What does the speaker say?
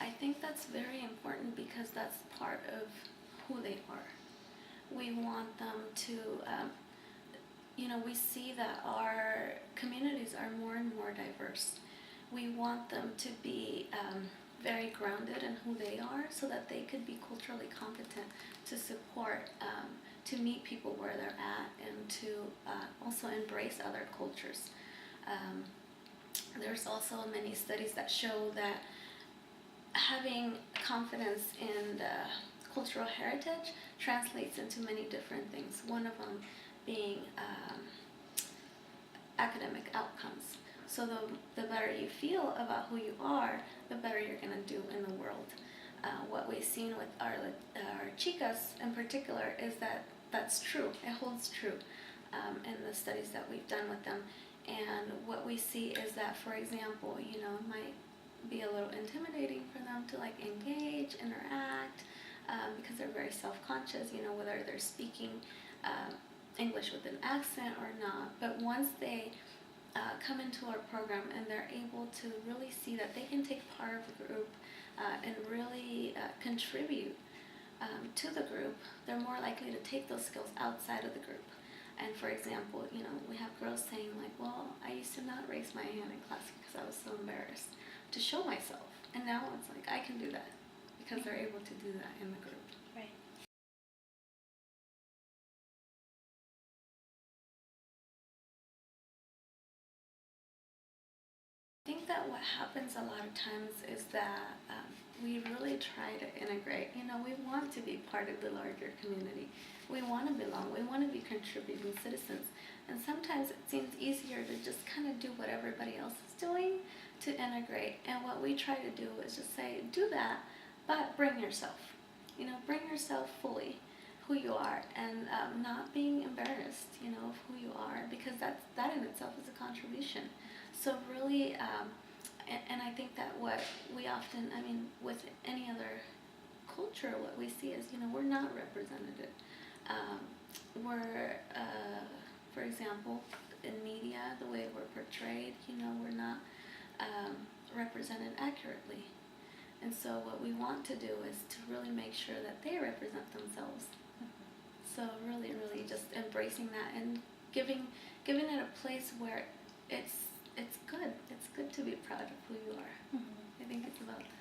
I think that's very important because that's part of who they are. We want them to, we see that our communities are more and more diverse. We want them to be very grounded in who they are so that they could be culturally competent to support, to meet people where they're at, and to also embrace other cultures. There's also many studies that show that having confidence in the cultural heritage translates into many different things. One of them being academic outcomes. So the better you feel about who you are, the better you're going to do in the world. What we've seen with our Chicas in particular is that that's true. It holds true in the studies that we've done with them. And what we see is that, for example, it might be a little intimidating for them to engage, interact, because they're very self-conscious, whether they're speaking English with an accent or not. But once they come into our program and they're able to really see that they can take part of the group and really contribute to the group, they're more likely to take those skills outside of the group. And for example, we have girls saying well, I used to not raise my hand in class because I was so embarrassed to show myself. And now it's I can do that because they're able to do that in the group. Right. I think that what happens a lot of times is that we really try to integrate. We want to be part of the larger community. We want to belong. We want to be contributing citizens. And sometimes it seems easier to just kind of do what everybody else is doing to integrate. And what we try to do is just say, do that, but bring yourself. Bring yourself fully, who you are, and not being embarrassed, of who you are, because that in itself is a contribution. So really, and I think that what we often, with any other culture, what we see is, we're not represented. We're, for example, in media, the way we're portrayed, we're not represented accurately. And so what we want to do is to really make sure that they represent themselves. So really, really just embracing that and giving it a place where it's good. It's good to be proud of who you are. I think it's about that.